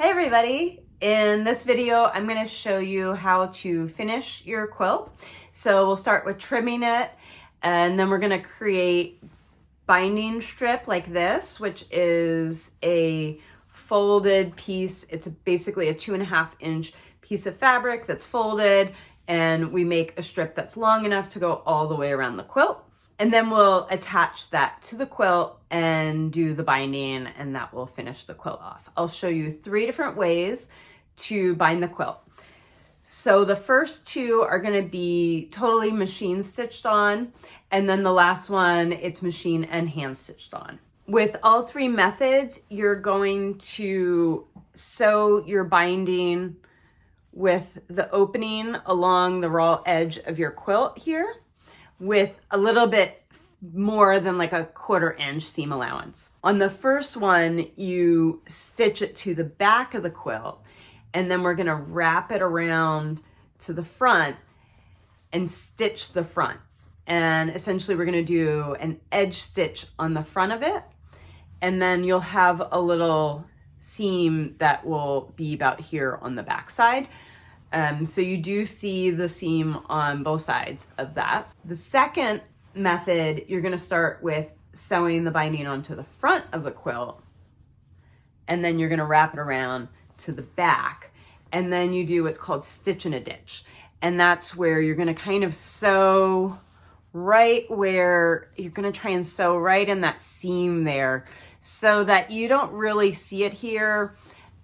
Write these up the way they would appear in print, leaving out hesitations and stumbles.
Hey everybody! In this video, I'm going to show you how to finish your quilt. So we'll start with trimming it, and then we're going to create binding strip like this, which is a folded piece. It's basically a 2.5-inch piece of fabric that's folded, and we make a strip that's long enough to go all the way around the quilt. And then we'll attach that to the quilt and do the binding, and that will finish the quilt off. I'll show you 3 different ways to bind the quilt. So the first 2 are going to be totally machine stitched on, and then the last one, it's machine and hand stitched on. With all 3 methods, you're going to sew your binding with the opening along the raw edge of your quilt here, with a little bit more than like a 1/4 inch seam allowance. On the first one, you stitch it to the back of the quilt, and then we're gonna wrap it around to the front and stitch the front. And essentially we're gonna do an edge stitch on the front of it, and then you'll have a little seam that will be about here on the back side. So you do see the seam on both sides of that. The second method, you're going to start with sewing the binding onto the front of the quilt, and then you're going to wrap it around to the back, and then you do what's called stitch in a ditch. And that's where you're going to kind of sew right where you're going to try and sew right in that seam there, so that you don't really see it here.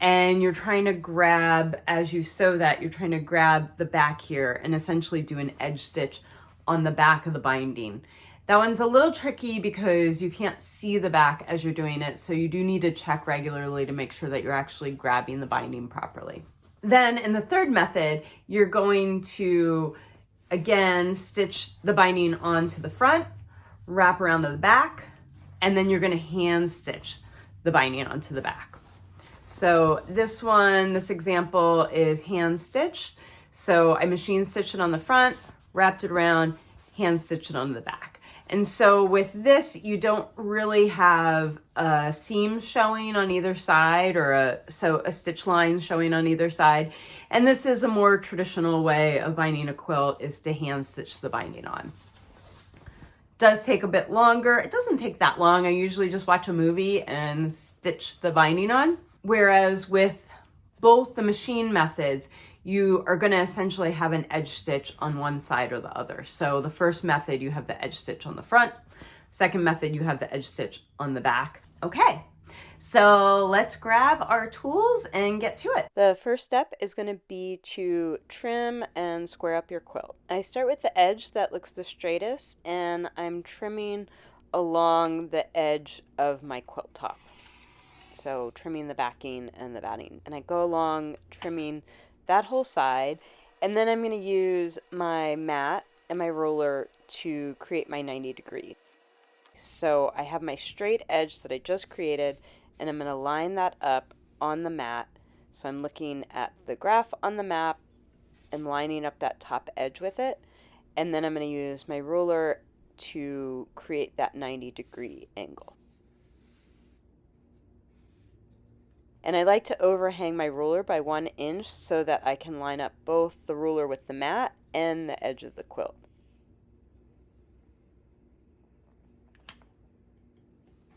And you're trying to grab, as you sew that, you're trying to grab the back here and essentially do an edge stitch on the back of the binding. That one's a little tricky because you can't see the back as you're doing it, so you do need to check regularly to make sure that you're actually grabbing the binding properly. Then in the third method, you're going to, again, stitch the binding onto the front, wrap around to the back, and then you're going to hand stitch the binding onto the back. So this one, this example is hand stitched. So I machine stitched it on the front, wrapped it around, hand stitched it on the back. And so with this, you don't really have a seam showing on either side, or a stitch line showing on either side. And this is a more traditional way of binding a quilt, is to hand stitch the binding on. Does take a bit longer. It doesn't take that long. I usually just watch a movie and stitch the binding on. Whereas with both the machine methods, you are going to essentially have an edge stitch on one side or the other. So the first method, you have the edge stitch on the front. Second method, you have the edge stitch on the back. Okay, so let's grab our tools and get to it. The first step is going to be to trim and square up your quilt. I start with the edge that looks the straightest, and I'm trimming along the edge of my quilt top. So trimming the backing and the batting. And I go along trimming that whole side. And then I'm going to use my mat and my ruler to create my 90 degree. So I have my straight edge that I just created, and I'm going to line that up on the mat. So I'm looking at the graph on the map and lining up that top edge with it. And then I'm going to use my ruler to create that 90 degree angle. And I like to overhang my ruler by 1 inch so that I can line up both the ruler with the mat and the edge of the quilt.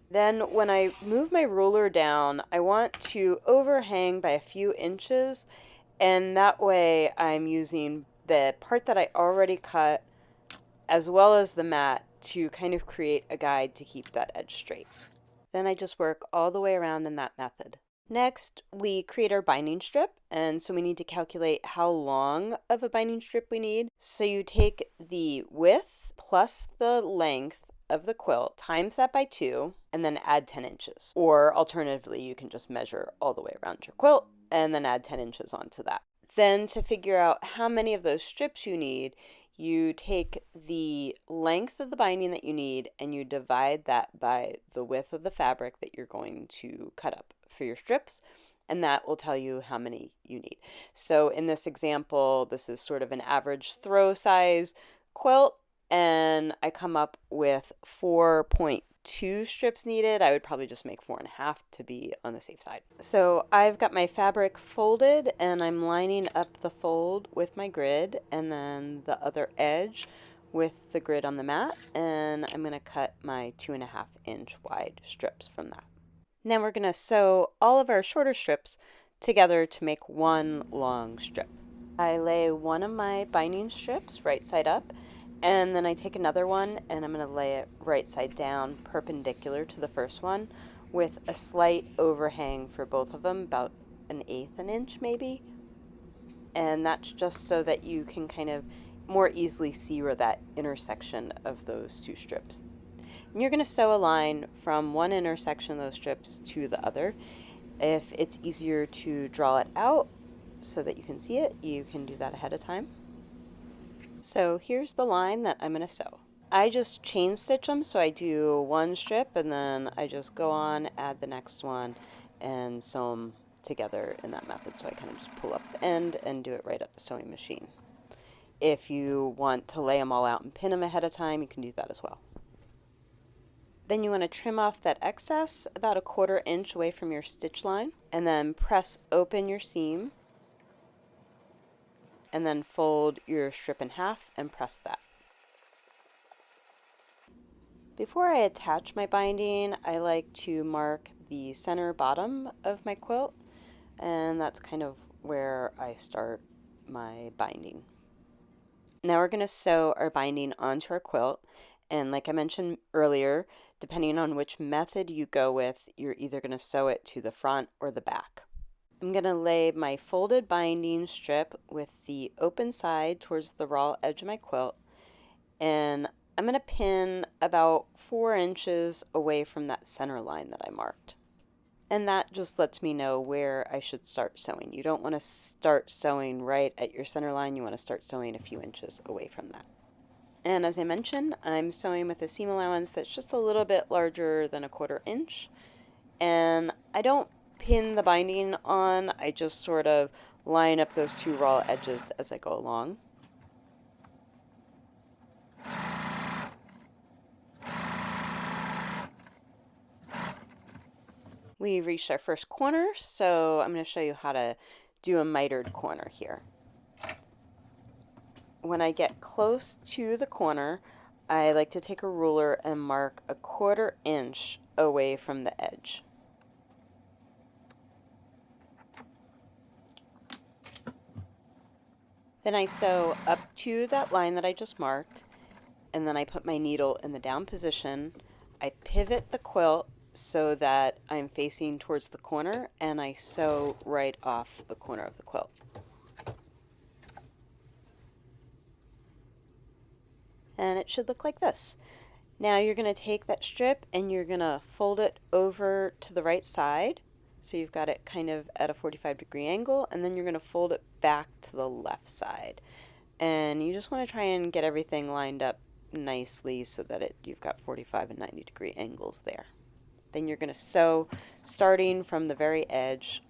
Then when I move my ruler down, I want to overhang by a few inches, and that way I'm using the part that I already cut as well as the mat to kind of create a guide to keep that edge straight. Then I just work all the way around in that method. Next, we create our binding strip, and so we need to calculate how long of a binding strip we need. So you take the width plus the length of the quilt, times that by 2, and then add 10 inches. Or alternatively, you can just measure all the way around your quilt and then add 10 inches onto that. Then to figure out how many of those strips you need, you take the length of the binding that you need and you divide that by the width of the fabric that you're going to cut up for your strips, and that will tell you how many you need. So in this example, this is sort of an average throw size quilt, and I come up with 4.2 2 strips needed, I would probably just make 4.5 to be on the safe side. So I've got my fabric folded and I'm lining up the fold with my grid and then the other edge with the grid on the mat, and I'm going to cut my 2.5-inch wide strips from that. Now we're going to sew all of our shorter strips together to make one long strip. I lay one of my binding strips right side up, and then I take another one and I'm going to lay it right side down perpendicular to the first one with a slight overhang for both of them, about 1/8 an inch maybe. And that's just so that you can kind of more easily see where that intersection of those 2 strips. And you're going to sew a line from one intersection of those strips to the other. If it's easier to draw it out so that you can see it, you can do that ahead of time. So here's the line that I'm going to sew. I just chain stitch them, so I do one strip and then I just go on, add the next one, and sew them together in that method. So I kind of just pull up the end and do it right at the sewing machine. If you want to lay them all out and pin them ahead of time, you can do that as well. Then you want to trim off that excess about 1/4 inch away from your stitch line, and then press open your seam, and then fold your strip in half and press that. Before I attach my binding, I like to mark the center bottom of my quilt, and that's kind of where I start my binding. Now we're going to sew our binding onto our quilt, and like I mentioned earlier, depending on which method you go with, you're either going to sew it to the front or the back. I'm going to lay my folded binding strip with the open side towards the raw edge of my quilt, and I'm going to pin about 4 inches away from that center line that I marked. And that just lets me know where I should start sewing. You don't want to start sewing right at your center line. You want to start sewing a few inches away from that. And as I mentioned, I'm sewing with a seam allowance that's just a little bit larger than 1/4 inch. And I don't pin the binding on, I just sort of line up those 2 raw edges as I go along. We reached our first corner, so I'm going to show you how to do a mitered corner here. When I get close to the corner, I like to take a ruler and mark 1/4 inch away from the edge. Then I sew up to that line that I just marked, and then I put my needle in the down position. I pivot the quilt so that I'm facing towards the corner, and I sew right off the corner of the quilt. And it should look like this. Now you're going to take that strip and you're going to fold it over to the right side, so you've got it kind of at a 45-degree angle, and then you're going to fold it back to the left side. And you just want to try and get everything lined up nicely so that you've got 45 and 90-degree angles there. Then you're going to sew starting from the very edge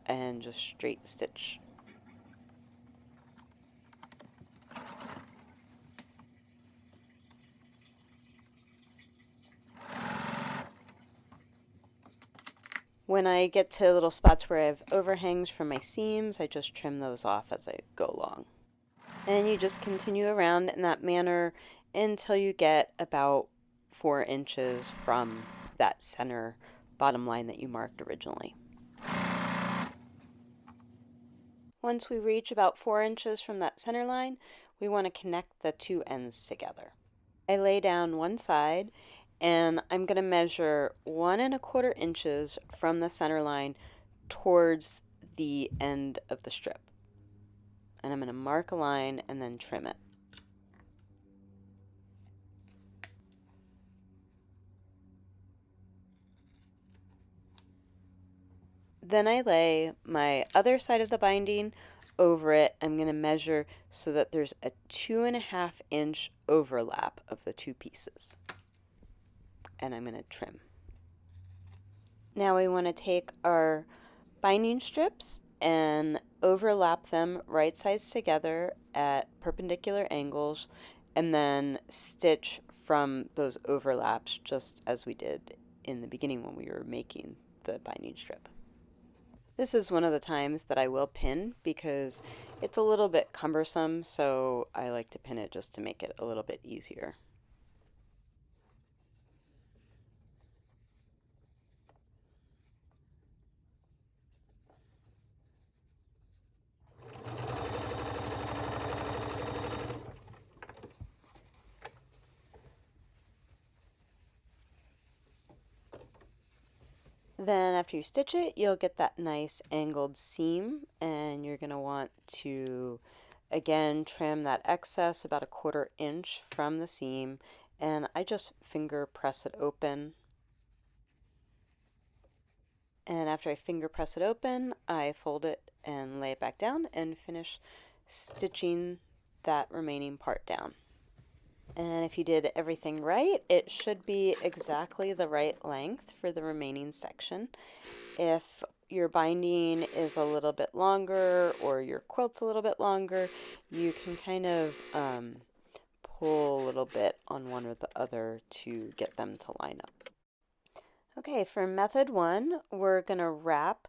and just straight stitch. When I get to little spots where I have overhangs from my seams, I just trim those off as I go along. And you just continue around in that manner until you get about 4 inches from that center bottom line that you marked originally. Once we reach about 4 inches from that center line, we want to connect the 2 ends together. I lay down one side, and I'm going to measure 1 1/4 inches from the center line towards the end of the strip. And I'm going to mark a line and then trim it. Then I lay my other side of the binding over it. I'm going to measure so that there's a 2.5 inch overlap of the 2 pieces. And I'm going to trim. Now we want to take our binding strips and overlap them right sides together at perpendicular angles, and then stitch from those overlaps, just as we did in the beginning when we were making the binding strip. This is one of the times that I will pin because it's a little bit cumbersome, so I like to pin it just to make it a little bit easier. Then after you stitch it, you'll get that nice angled seam, and you're going to want to again trim that excess about 1/4 inch from the seam, and I just finger press it open. And after I finger press it open, I fold it and lay it back down and finish stitching that remaining part down. And if you did everything right, it should be exactly the right length for the remaining section. If your binding is a little bit longer or your quilt's a little bit longer, you can kind of pull a little bit on one or the other to get them to line up. Okay, for method 1, we're going to wrap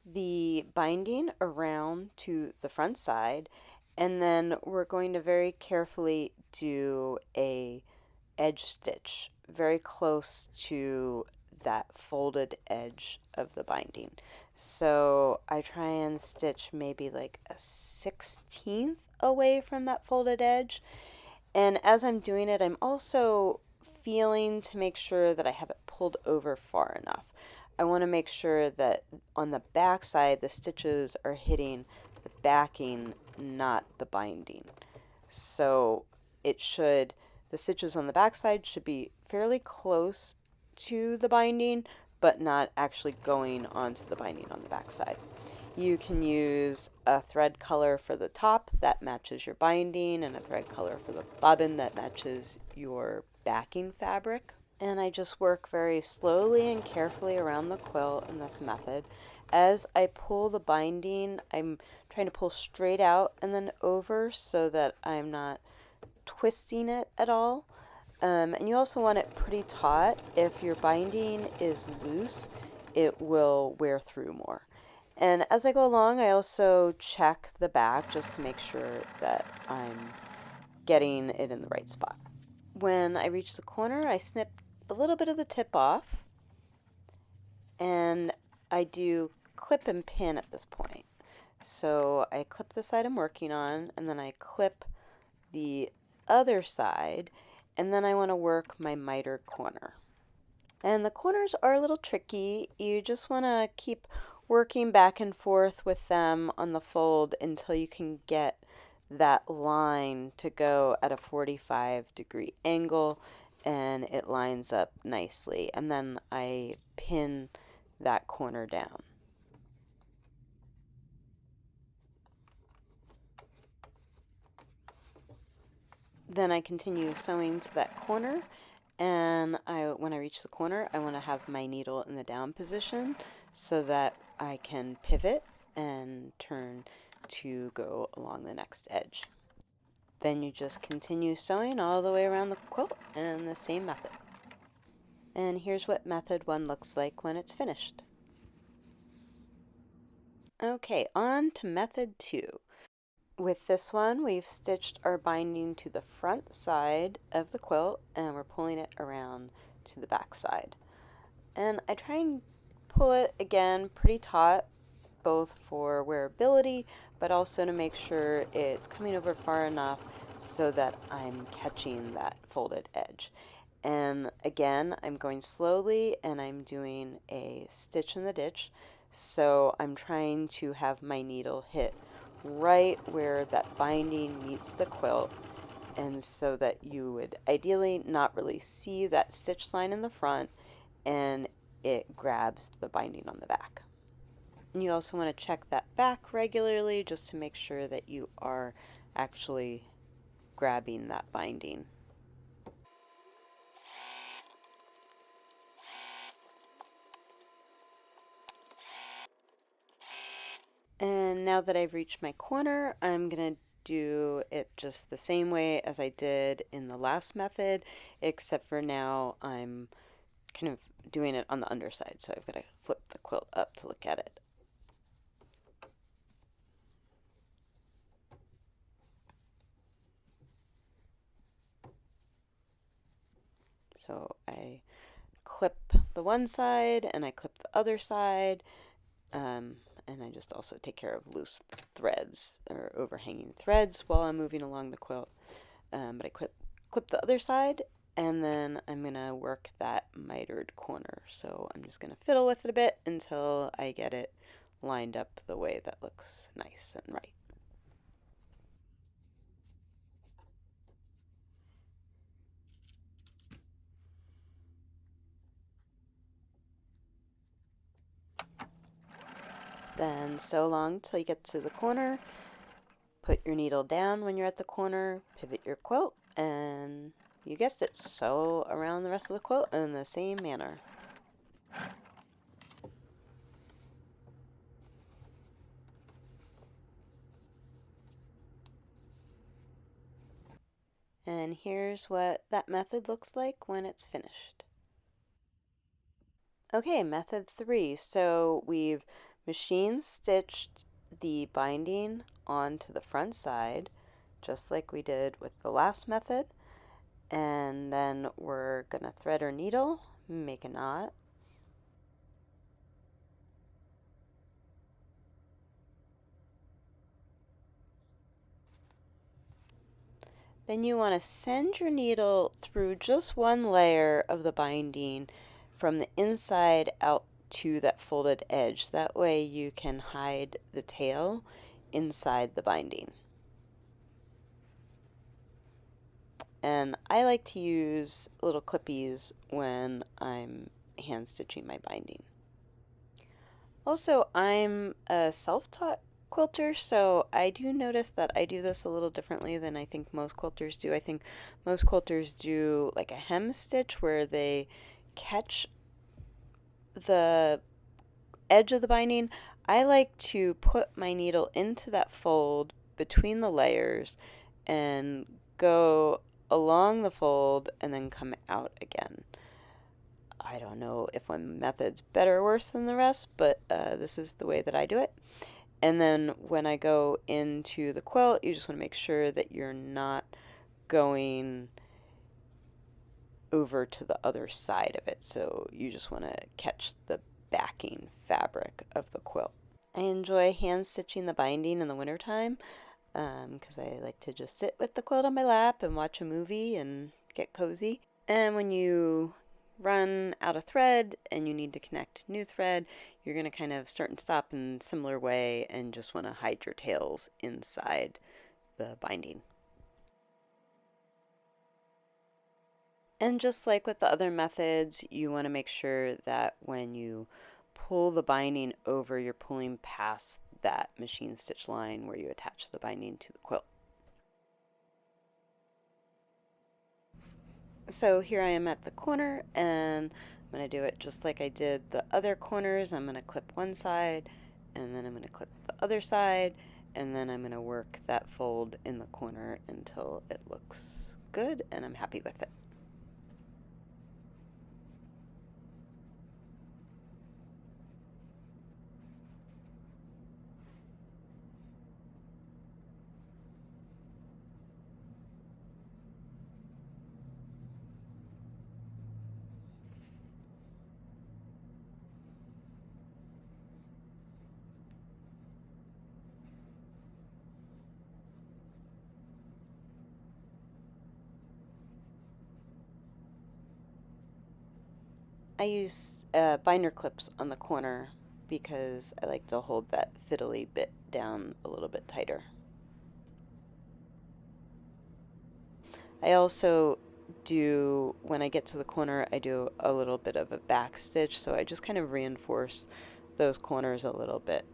the binding around to the front side, and then we're going to very carefully do a edge stitch very close to that folded edge of the binding. So I try and stitch maybe like a 1/16 away from that folded edge. And as I'm doing it, I'm also feeling to make sure that I have it pulled over far enough. I want to make sure that on the back side the stitches are hitting the backing, not the binding. So the stitches on the back side should be fairly close to the binding, but not actually going onto the binding on the back side. You can use a thread color for the top that matches your binding and a thread color for the bobbin that matches your backing fabric. And I just work very slowly and carefully around the quilt in this method. As I pull the binding, I'm trying to pull straight out and then over so that I'm not twisting it at all. And you also want it pretty taut. If your binding is loose, it will wear through more. And as I go along, I also check the back just to make sure that I'm getting it in the right spot. When I reach the corner, I snip a little bit of the tip off, and I do clip and pin at this point. So I clip the side I'm working on, and then I clip the other side, and then I want to work my miter corner. And the corners are a little tricky. You just want to keep working back and forth with them on the fold until you can get that line to go at a 45-degree angle and it lines up nicely. And then I pin that corner down. Then I continue sewing to that corner, and when I reach the corner, I want to have my needle in the down position so that I can pivot and turn to go along the next edge. Then you just continue sewing all the way around the quilt in the same method. And here's what method 1 looks like when it's finished. Okay, on to method 2. With this one, we've stitched our binding to the front side of the quilt and we're pulling it around to the back side. And I try and pull it again pretty taut, both for wearability, but also to make sure it's coming over far enough so that I'm catching that folded edge. And again, I'm going slowly and I'm doing a stitch in the ditch. So I'm trying to have my needle hit right where that binding meets the quilt, and so that you would ideally not really see that stitch line in the front and it grabs the binding on the back. And you also want to check that back regularly just to make sure that you are actually grabbing that binding. And now that I've reached my corner, I'm going to do it just the same way as I did in the last method, except for now I'm kind of doing it on the underside, so I've got to flip the quilt up to look at it. So I clip the one side and I clip the other side, and I just also take care of loose threads or overhanging threads while I'm moving along the quilt. But I clip the other side, and then I'm going to work that mitered corner. So I'm just going to fiddle with it a bit until I get it lined up the way that looks nice and right. Then sew along till you get to the corner. Put your needle down when you're at the corner, pivot your quilt, and you guessed it, sew around the rest of the quilt in the same manner. And here's what that method looks like when it's finished. Okay, method 3. So we've machine stitched the binding onto the front side, just like we did with the last method. And then we're gonna thread our needle, make a knot. Then you want to send your needle through just one layer of the binding from the inside out to that folded edge. That way you can hide the tail inside the binding. And I like to use little clippies when I'm hand stitching my binding. Also, I'm a self-taught quilter, so I do notice that I do this a little differently than I think most quilters do. I think most quilters do like a hem stitch where they catch the edge of the binding. I like to put my needle into that fold between the layers and go along the fold and then come out again. I don't know if one method's better or worse than the rest, but this is the way that I do it. And then when I go into the quilt, you just want to make sure that you're not going over to the other side of it. So you just want to catch the backing fabric of the quilt. I enjoy hand stitching the binding in the wintertime because I like to just sit with the quilt on my lap and watch a movie and get cozy. And when you run out of thread and you need to connect new thread, you're going to kind of start and stop in a similar way and just want to hide your tails inside the binding. And just like with the other methods, you want to make sure that when you pull the binding over, you're pulling past that machine stitch line where you attach the binding to the quilt. So here I am at the corner, and I'm going to do it just like I did the other corners. I'm going to clip one side, and then I'm going to clip the other side, and then I'm going to work that fold in the corner until it looks good and I'm happy with it. I use binder clips on the corner because I like to hold that fiddly bit down a little bit tighter. I also do, when I get to the corner, I do a little bit of a back stitch, so I just kind of reinforce those corners a little bit.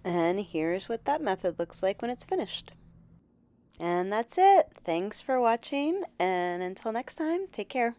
And here's what that method looks like when it's finished. And that's it. Thanks for watching, and until next time, take care.